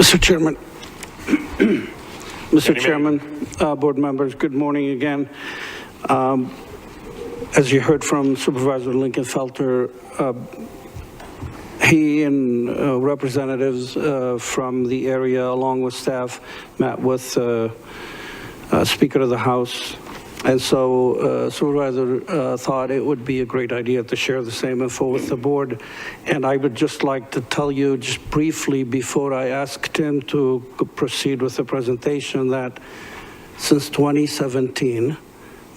Mr. Chairman, Mr. Chairman, board members, good morning again. As you heard from Supervisor Lincoln-Felter, he and representatives from the area, along with staff, met with Speaker of the House. And so Supervisor thought it would be a great idea to share the same info with the board. And I would just like to tell you just briefly before I ask Tim to proceed with the presentation that since 2017,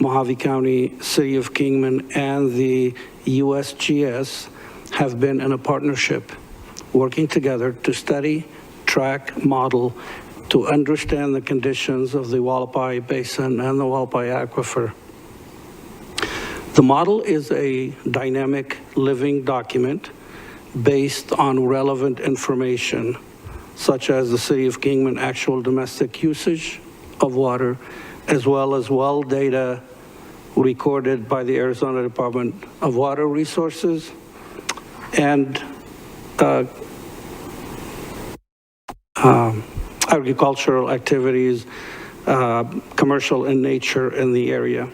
Mojave County, City of Kingman, and the USGS have been in a partnership working together to study, track, model, to understand the conditions of the Hualapai Basin and the Hualapai Aquifer. The model is a dynamic living document based on relevant information, such as the City of Kingman actual domestic usage of water, as well as well data recorded by the Arizona Department of Water Resources and agricultural activities, commercial in nature in the area.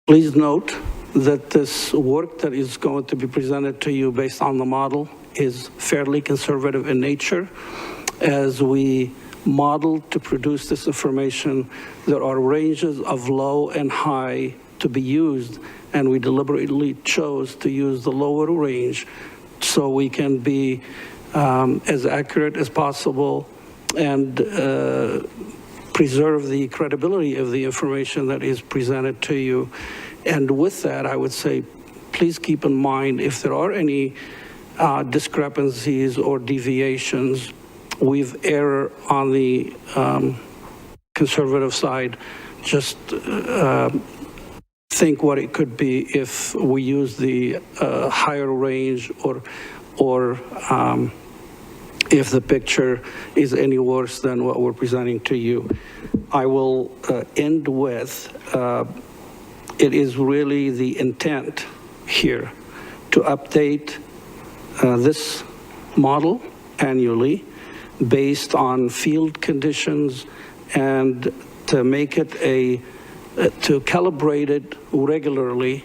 Please note that this work that is going to be presented to you based on the model is fairly conservative in nature. As we model to produce this information, there are ranges of low and high to be used, and we deliberately chose to use the lower range so we can be as accurate as possible and preserve the credibility of the information that is presented to you. And with that, I would say, please keep in mind if there are any discrepancies or deviations, we've erred on the conservative side. Just think what it could be if we use the higher range or if the picture is any worse than what we're presenting to you. I will end with, it is really the intent here to update this model annually based on field conditions and to make it to calibrate it regularly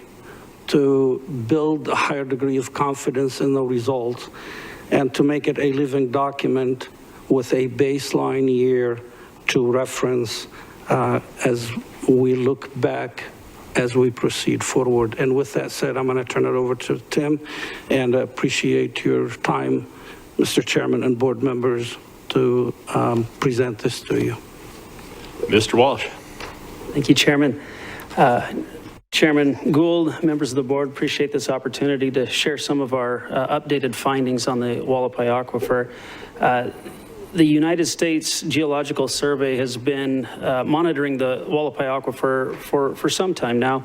to build a higher degree of confidence in the results and to make it a living document with a baseline year to reference as we look back as we proceed forward. And with that said, I'm going to turn it over to Tim and appreciate your time, Mr. Chairman and board members, to present this to you. Mr. Walsh. Thank you, Chairman. Chairman Gould, members of the board, appreciate this opportunity to share some of our updated findings on the Hualapai Aquifer. The United States Geological Survey has been monitoring the Hualapai Aquifer for some time now.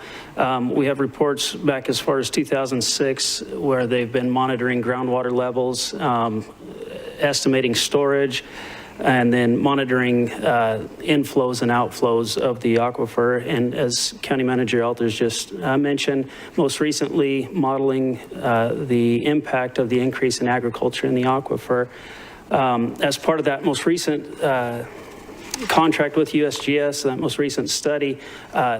We have reports back as far as 2006 where they've been monitoring groundwater levels, estimating storage, and then monitoring inflows and outflows of the aquifer. And as County Manager Alters just mentioned, most recently modeling the impact of the increase in agriculture in the aquifer. As part of that most recent contract with USGS, that most recent study,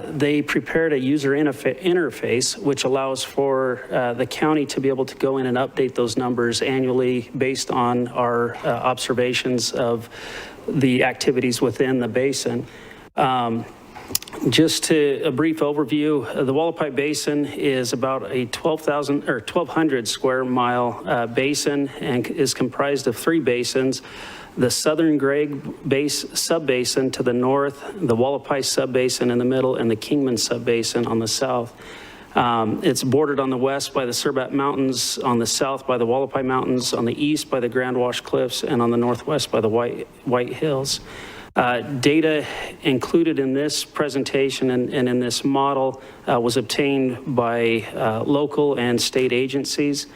they prepared a user interface which allows for the county to be able to go in and update those numbers annually based on our observations of the activities within the basin. Just a brief overview, the Hualapai Basin is about a 1,200 square mile basin and is comprised of 3 basins. The Southern Gregg Subbasin to the north, the Hualapai Subbasin in the middle, and the Kingman Subbasin on the south. It's bordered on the west by the Surbat Mountains, on the south by the Hualapai Mountains, on the east by the Grand Wash Cliffs, and on the northwest by the White Hills. Data included in this presentation and in this model was obtained by local and state agencies.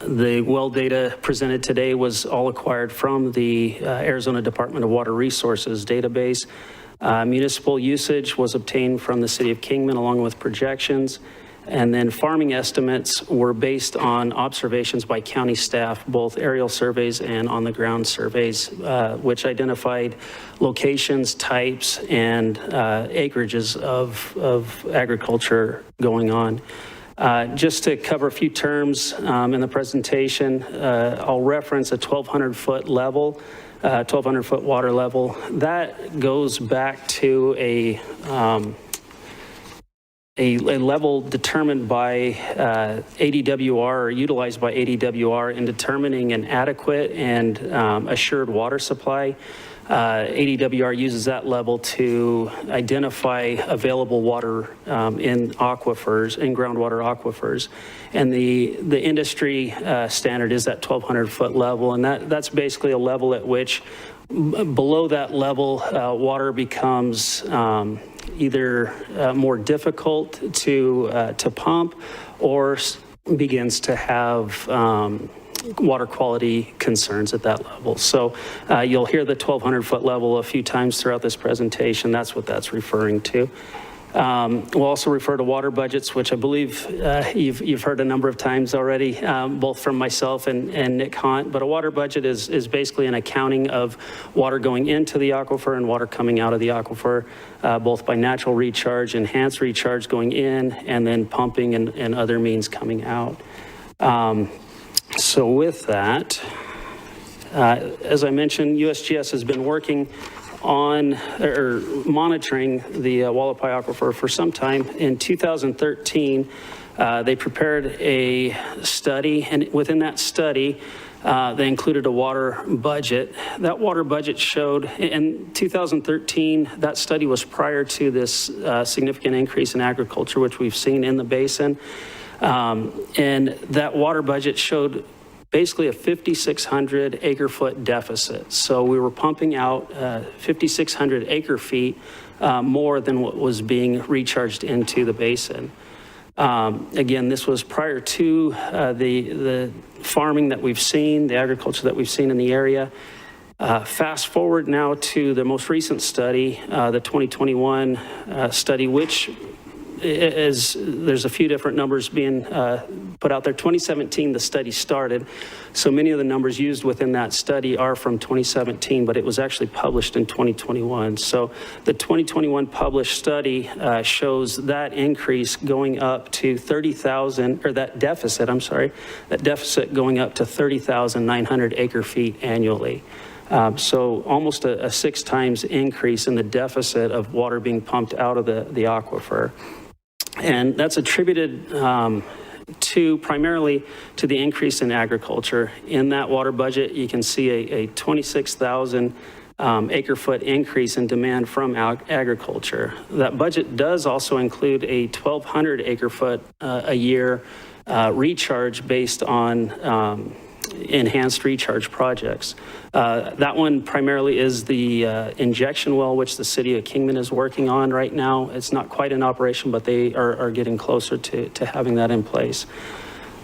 The well data presented today was all acquired from the Arizona Department of Water Resources database. Municipal usage was obtained from the City of Kingman along with projections. And then farming estimates were based on observations by county staff, both aerial surveys and on-the-ground surveys, which identified locations, types, and acreages of agriculture going on. Just to cover a few terms in the presentation, I'll reference a 1,200-foot level, 1,200-foot water level. That goes back to a level determined by ADWR or utilized by ADWR in determining an adequate and assured water supply. ADWR uses that level to identify available water in aquifers, in groundwater aquifers. And the industry standard is that 1,200-foot level, and that's basically a level at which below that level, water becomes either more difficult to pump or begins to have water quality concerns at that level. So you'll hear the 1,200-foot level a few times throughout this presentation. That's what that's referring to. We'll also refer to water budgets, which I believe you've heard a number of times already, both from myself and Nick Hunt. But a water budget is basically an accounting of water going into the aquifer and water coming out of the aquifer, both by natural recharge, enhanced recharge going in, and then pumping and other means coming out. So with that, as I mentioned, USGS has been working on or monitoring the Hualapai Aquifer for some time. In 2013, they prepared a study, and within that study, they included a water budget. That water budget showed, in 2013, that study was prior to this significant increase in agriculture, which we've seen in the basin. And that water budget showed basically a 5,600 acre foot deficit. So we were pumping out 5,600 acre feet more than what was being recharged into the basin. Again, this was prior to the farming that we've seen, the agriculture that we've seen in the area. Fast forward now to the most recent study, the 2021 study, which there's a few different numbers being put out there. 2017, the study started. So many of the numbers used within that study are from 2017, but it was actually published in 2021. So the 2021 published study shows that increase going up to 30,000, or that deficit, I'm sorry, that deficit going up to 30,900 acre feet annually. So almost a 6 times increase in the deficit of water being pumped out of the aquifer. And that's attributed primarily to the increase in agriculture. In that water budget, you can see a 26,000 acre foot increase in demand from agriculture. That budget does also include a 1,200 acre foot a year recharge based on enhanced recharge projects. That one primarily is the injection well, which the city of Kingman is working on right now. It's not quite in operation, but they are getting closer to having that in place.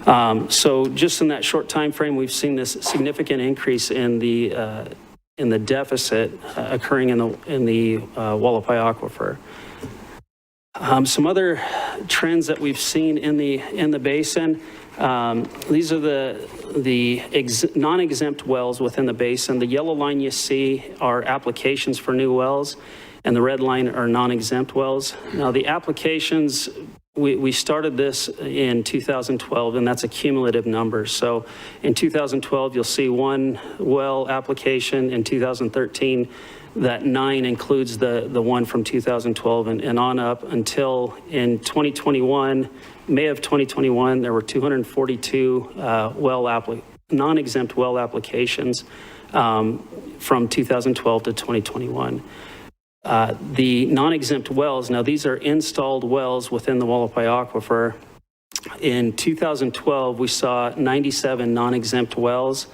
So just in that short time frame, we've seen this significant increase in the deficit occurring in the Hualapai Aquifer. Some other trends that we've seen in the basin. These are the non-exempt wells within the basin. The yellow line you see are applications for new wells, and the red line are non-exempt wells. Now the applications, we started this in 2012, and that's a cumulative number. So in 2012, you'll see 1 well application. In 2013, that 9 includes the one from 2012 and on up until in 2021, May of 2021, there were 242 non-exempt well applications from 2012 to 2021. The non-exempt wells, now these are installed wells within the Hualapai Aquifer. In 2012, we saw 97 non-exempt wells.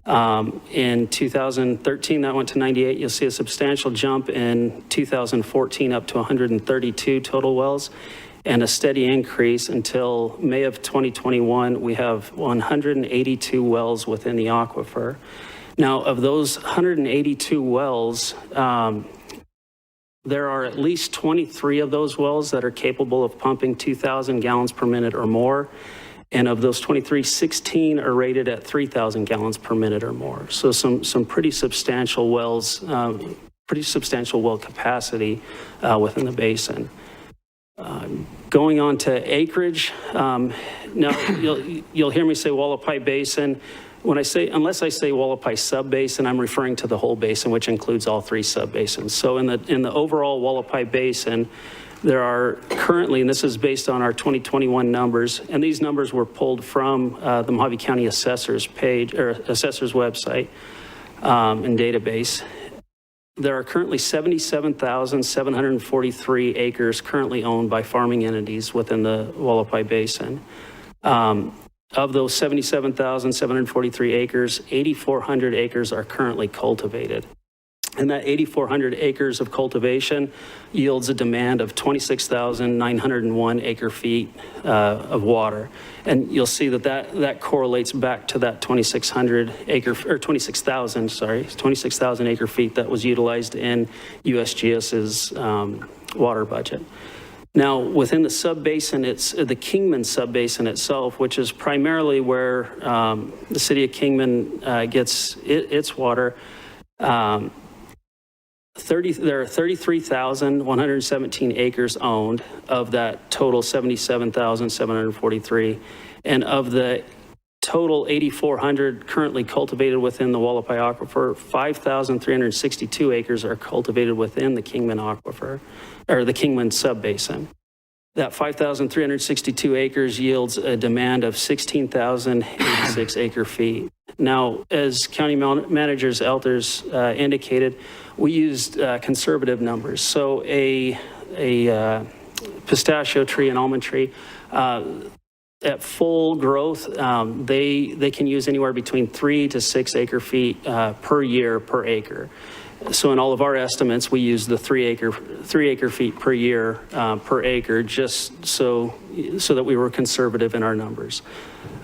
In 2013, that went to 98. You'll see a substantial jump in 2014 up to 132 total wells, and a steady increase until May of 2021. We have 182 wells within the aquifer. Now, of those 182 wells, There are at least 23 of those wells that are capable of pumping 2,000 gallons per minute or more. And of those 23, 16 are rated at 3,000 gallons per minute or more. So some pretty substantial wells, pretty substantial well capacity within the basin. Going on to acreage, now you'll hear me say Hualapai Basin. Unless I say Hualapai Subbasin, I'm referring to the whole basin, which includes all three subbasins. So in the overall Hualapai Basin, there are currently, and this is based on our 2021 numbers, and these numbers were pulled from the Mojave County Assessor's page, or Assessor's website and database. There are currently 77,743 acres currently owned by farming entities within the Hualapai Basin. Of those 77,743 acres, 8,400 acres are currently cultivated. And that 8,400 acres of cultivation yields a demand of 26,901 acre feet of water. And you'll see that correlates back to that 26,000 acre feet that was utilized in USGS's water budget. Now, within the subbasin, it's the Kingman subbasin itself, which is primarily where the city of Kingman gets its water. There are 33,117 acres owned of that total 77,743. And of the total 8,400 currently cultivated within the Hualapai Aquifer, 5,362 acres are cultivated within the Kingman Aquifer, or the Kingman subbasin. That 5,362 acres yields a demand of 16,086 acre feet. Now, as County Managers Elters indicated, we used conservative numbers. So a pistachio tree, an almond tree, at full growth, they can use anywhere between 3 to 6 acre feet per year per acre. So in all of our estimates, we use the 3 acre feet per year per acre, just so that we were conservative in our numbers.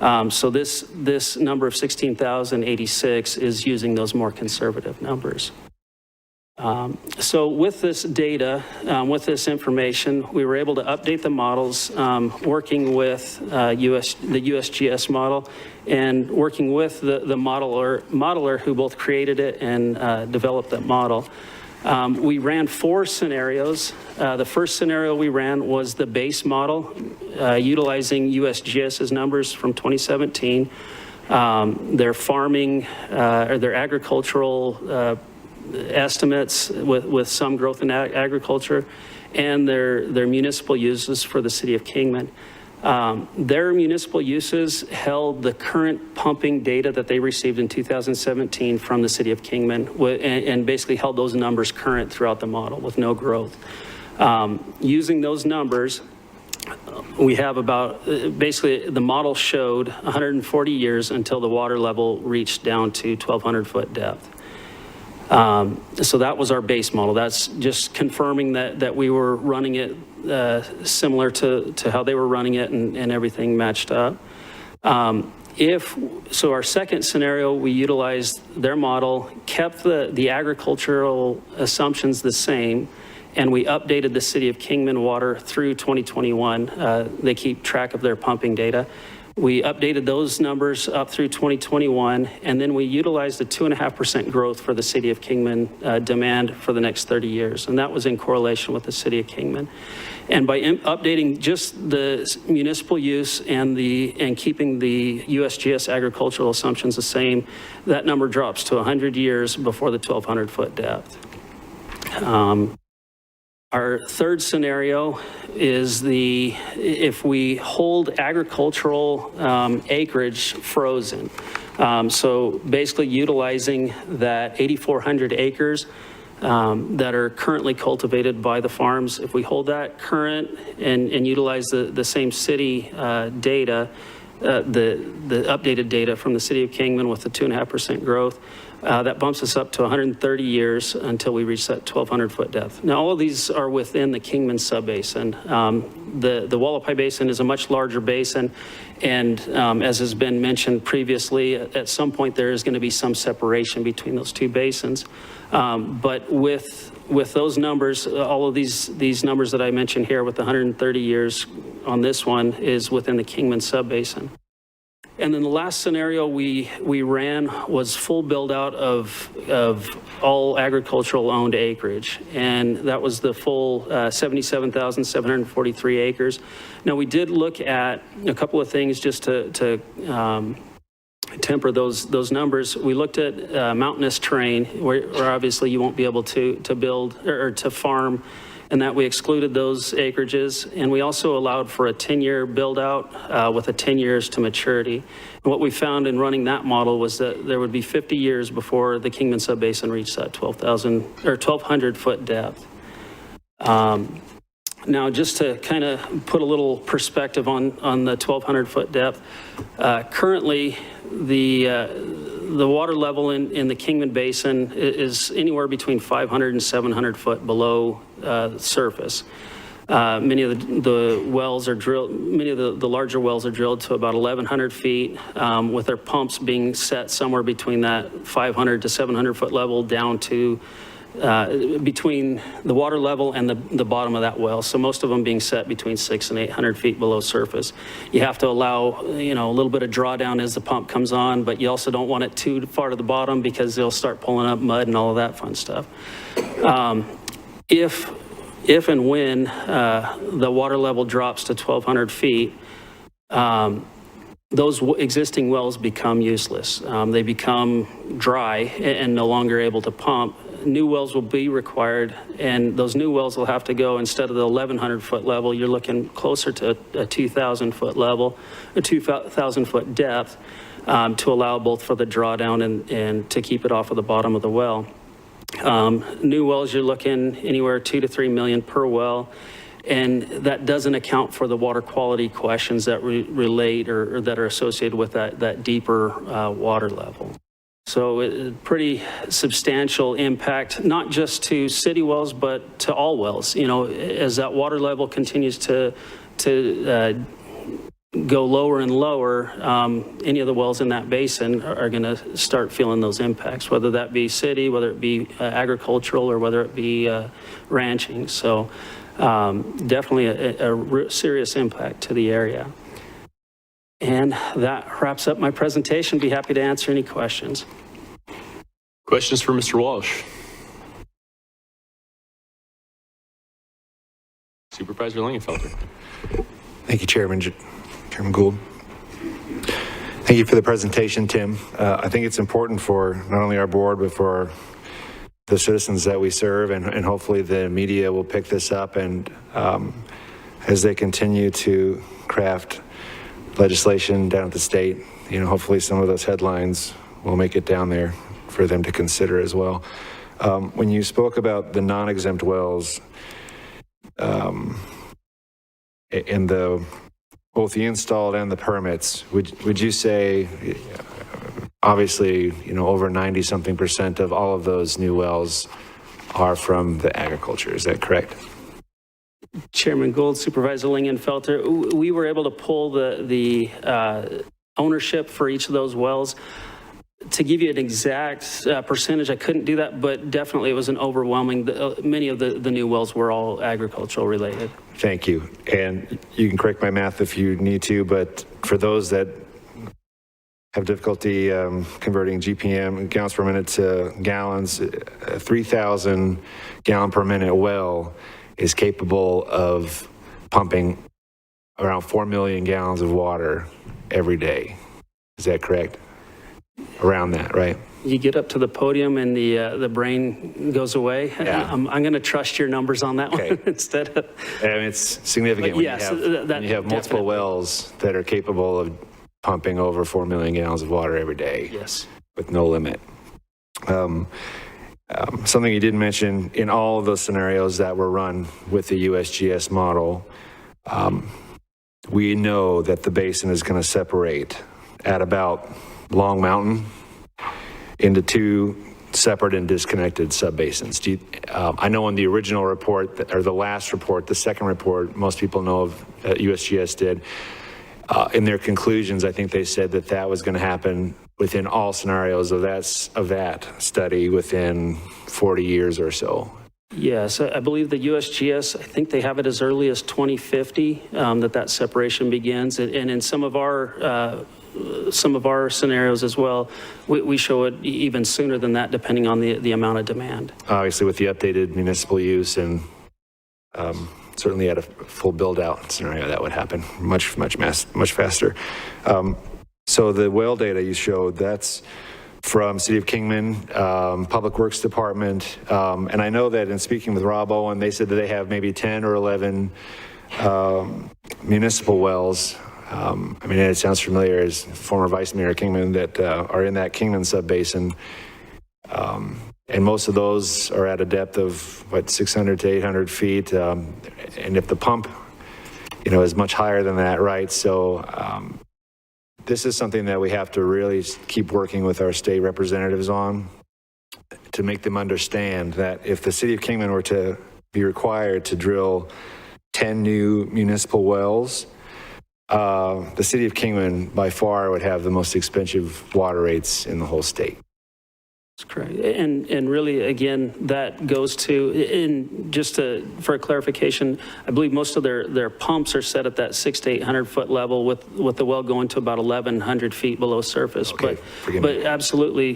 So this number of 16,086 is using those more conservative numbers. So with this data, with this information, we were able to update the models, working with the USGS model and working with the modeler who both created it and developed that model. We ran 4 scenarios. The first scenario we ran was the base model, utilizing USGS's numbers from 2017, their farming or their agricultural estimates with some growth in agriculture, and their municipal uses for the city of Kingman. Their municipal uses held the current pumping data that they received in 2017 from the city of Kingman, and basically held those numbers current throughout the model with no growth. Using those numbers, we have basically the model showed 140 years until the water level reached down to 1,200 foot depth. So that was our base model. That's just confirming that we were running it similar to how they were running it, and everything matched up. So our second scenario, we utilized their model, kept the agricultural assumptions the same, and we updated the city of Kingman water through 2021. They keep track of their pumping data. We updated those numbers up through 2021, and then we utilized the 2.5% growth for the city of Kingman demand for the next 30 years. And that was in correlation with the city of Kingman. And by updating just the municipal use and keeping the USGS agricultural assumptions the same, that number drops to 100 years before the 1,200 foot depth. Our third scenario is if we hold agricultural acreage frozen. So basically utilizing that 8,400 acres that are currently cultivated by the farms. If we hold that current and utilize the same city data, the updated data from the city of Kingman with the 2.5% growth, that bumps us up to 130 years until we reach that 1,200 foot depth. Now, all of these are within the Kingman subbasin. The Hualapai Basin is a much larger basin, and as has been mentioned previously, at some point there is going to be some separation between those two basins. But with with those numbers, all of these numbers that I mentioned here with 130 years on this one is within the Kingman Subbasin. And then the last scenario we ran was full build out of all agricultural owned acreage. And that was the full 77,743 acres. Now we did look at a couple of things just to temper those numbers. We looked at mountainous terrain where obviously you won't be able to build or to farm, and that we excluded those acreages. And we also allowed for a 10-year build out with a 10 years to maturity. And what we found in running that model was that there would be 50 years before the Kingman Subbasin reached that 1,200 foot depth. Now, just to kind of put a little perspective on the 1,200 foot depth, currently the water level in the Kingman Basin is anywhere between 500 and 700 foot below surface. Many of the wells are drilled, many of the larger wells are drilled to about 1,100 feet with their pumps being set somewhere between that 500 to 700 foot level down to between the water level and the bottom of that well. So most of them being set between 600 and 800 feet below surface. You have to allow, a little bit of drawdown as the pump comes on, but you also don't want it too far to the bottom because they'll start pulling up mud and all of that fun stuff. If and when the water level drops to 1,200 feet, those existing wells become useless. They become dry and no longer able to pump. New wells will be required, and those new wells will have to go, instead of the 1,100 foot level, you're looking closer to a 2,000 foot level, a 2,000 foot depth to allow both for the drawdown and to keep it off of the bottom of the well. New wells, you're looking anywhere 2 to 3 million per well. And that doesn't account for the water quality questions that relate or that are associated with that deeper water level. So pretty substantial impact, not just to city wells, but to all wells. As that water level continues to go lower and lower, any of the wells in that basin are going to start feeling those impacts, whether that be city, whether it be agricultural, or whether it be ranching. So definitely a serious impact to the area. And that wraps up my presentation. Be happy to answer any questions. Questions for Mr. Walsh? Supervisor Lingenfelter. Thank you, Chairman Gould. Thank you for the presentation, Tim. I think it's important for not only our board, but for the citizens that we serve, and hopefully the media will pick this up, and as they continue to craft legislation down at the state, hopefully some of those headlines will make it down there for them to consider as well. When you spoke about the non-exempt wells, and both the installed and the permits, would you say, obviously, over 90-something% of all of those new wells are from the agriculture, is that correct? Chairman Gould, Supervisor Lingenfelter, we were able to pull the ownership for each of those wells. To give you an exact percentage, I couldn't do that, but definitely it was an overwhelming, many of the new wells were all agricultural related. Thank you. And you can correct my math if you need to, but for those that have difficulty converting GPM, gallons per minute, to gallons, a 3,000 gallon per minute well is capable of pumping around 4 million gallons of water every day. Is that correct? Around that, right? You get up to the podium and the brain goes away. Yeah. I'm going to trust your numbers on that one instead of. It's significant when yes, when you have multiple wells that are capable of pumping over 4 million gallons of water every day. Yes. With no limit. Something you didn't mention, in all of those scenarios that were run with the USGS model, we know that the basin is going to separate at about Long Mountain into two separate and disconnected subbasins. I know in the original report, or the last report, the second report, most people know of, USGS did, in their conclusions, I think they said that was going to happen within all scenarios of that study within 40 years or so. Yes, I believe the USGS, I think they have it as early as 2050, that separation begins. And in some of our scenarios as well, we show it even sooner than that, depending on the amount of demand. Obviously, with the updated municipal use and certainly at a full build-out scenario, that would happen much faster. So the well data you showed, that's from City of Kingman, Public Works Department, and I know that in speaking with Rob Owen, they said that they have maybe 10 or 11 municipal wells. I mean, it sounds familiar as former Vice Mayor Kingman that are in that Kingman sub-basin. And most of those are at a depth of, 600 to 800 feet. And if the pump, is much higher than that, right? So this is something that we have to really keep working with our state representatives on to make them understand that if the City of Kingman were to be required to drill 10 new municipal wells, the City of Kingman by far would have the most expensive water rates in the whole state. That's correct. And really, again, that goes to, for a clarification, I believe most of their pumps are set at that 600 to 800 foot level with the well going to about 1,100 feet below surface. Okay, but absolutely,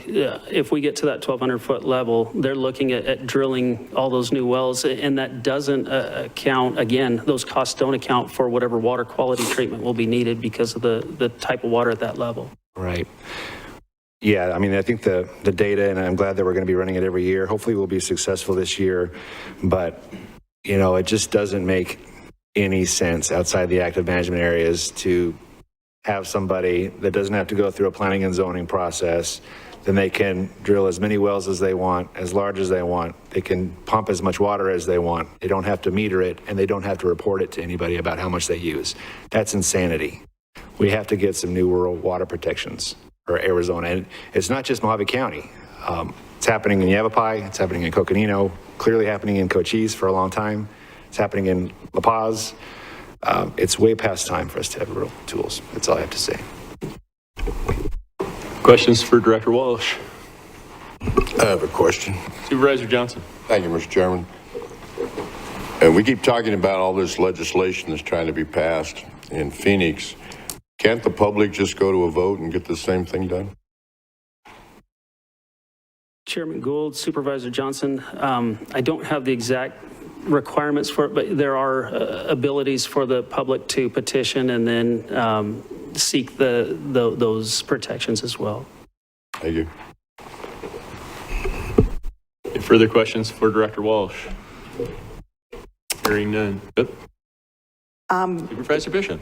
if we get to that 1,200 foot level, they're looking at drilling all those new wells, and that doesn't account, again, those costs don't account for whatever water quality treatment will be needed because of the type of water at that level. Right. Yeah, I mean, I think the data, and I'm glad that we're going to be running it every year. Hopefully we'll be successful this year, but, it just doesn't make any sense outside the active management areas to have somebody that doesn't have to go through a planning and zoning process. Then they can drill as many wells as they want, as large as they want. They can pump as much water as they want. They don't have to meter it, and they don't have to report it to anybody about how much they use. That's insanity. We have to get some new rural water protections for Arizona. And it's not just Mojave County. It's happening in Yavapai, it's happening in Coconino, clearly happening in Cochise for a long time. It's happening in La Paz. It's way past time for us to have real tools. That's all I have to say. Questions for Director Walsh? I have a question. Supervisor Johnson. Thank you, Mr. Chairman. And we keep talking about all this legislation that's trying to be passed in Phoenix. Can't the public just go to a vote and get the same thing done? Chairman Gould, Supervisor Johnson, I don't have the exact requirements for it, but there are abilities for the public to petition and then seek those protections as well. Thank you. Any further questions for Director Walsh? Hearing none. Yep. Supervisor Bishop.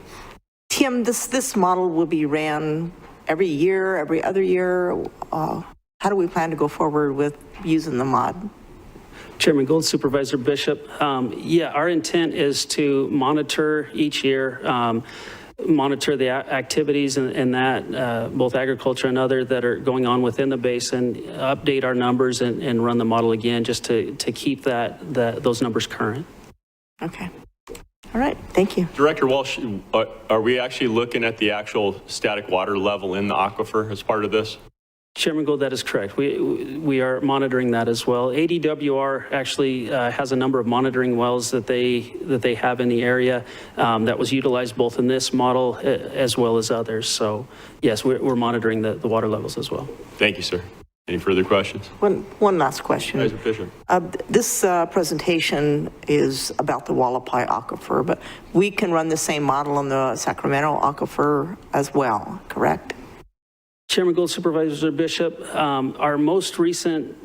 Tim, this model will be ran every year, every other year. How do we plan to go forward with using the mod? Chairman Gould, Supervisor Bishop, yeah, our intent is to monitor each year, monitor the activities and that, both agriculture and other that are going on within the basin, update our numbers and run the model again just to keep those numbers current. Okay. All right, thank you. Director Walsh, are we actually looking at the actual static water level in the aquifer as part of this? Chairman Gould, that is correct. We are monitoring that as well. ADWR actually has a number of monitoring wells that they have in the area that was utilized both in this model as well as others. So yes, we're monitoring the water levels as well. Thank you, sir. Any further questions? One last question. Supervisor Fisher. This presentation is about the Hualapai Aquifer, but we can run the same model on the Sacramento Aquifer as well, correct? Chairman Gould, Supervisor Bishop, our most recent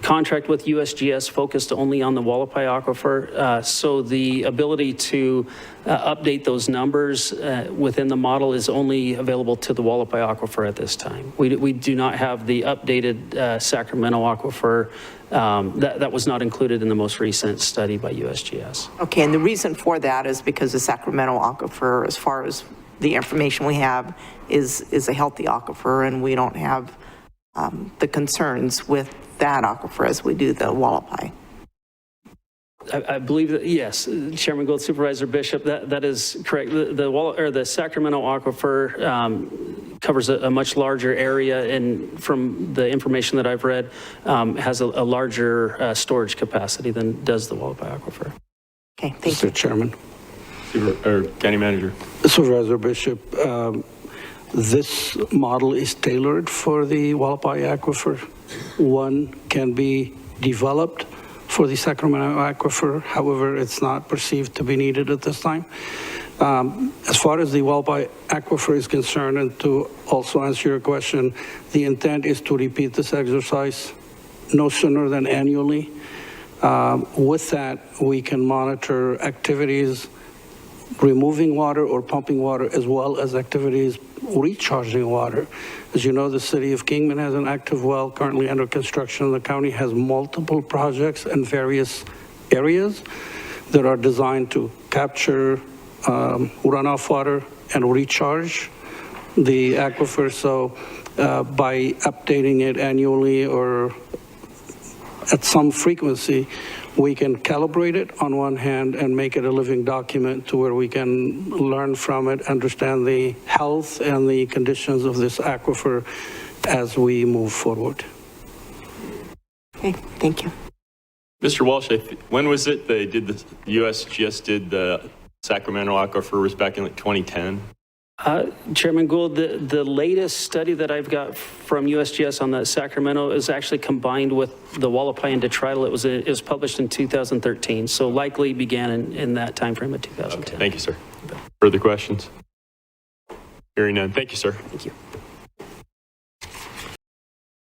contract with USGS focused only on the Hualapai Aquifer, so the ability to update those numbers within the model is only available to the Hualapai Aquifer at this time. We do not have the updated Sacramento Aquifer. That was not included in the most recent study by USGS. Okay, and the reason for that is because the Sacramento Aquifer, as far as the information we have, is a healthy aquifer, and we don't have the concerns with that aquifer as we do the Hualapai. I believe that, yes, Chairman Gould, Supervisor Bishop, that is correct. The Sacramento Aquifer covers a much larger area, and from the information that I've read, has a larger storage capacity than does the Hualapai Aquifer. Okay, thank you. Mr. Chairman. County Manager. Supervisor Bishop, this model is tailored for the Hualapai Aquifer. One can be developed for the Sacramento Aquifer. However, it's not perceived to be needed at this time. As far as the Hualapai Aquifer is concerned, and to also answer your question, the intent is to repeat this exercise no sooner than annually. With that, we can monitor activities removing water or pumping water, as well as activities recharging water. As you know, the city of Kingman has an active well currently under construction. The county has multiple projects in various areas that are designed to capture runoff water and recharge the aquifer. So by updating it annually or at some frequency, we can calibrate it on one hand and make it a living document to where we can learn from it, understand the health and the conditions of this aquifer as we move forward. Okay, thank you. Mr. Walsh, when was it they did the USGS did the Sacramento Aquifer? Was back in like 2010? Chairman Gould, the latest study that I've got from USGS on the Sacramento is actually combined with the Hualapai and detrital. It was published in 2013, so likely began in that timeframe of 2010. Okay, thank you, sir. Further questions? Hearing none. Thank you, sir. Thank you.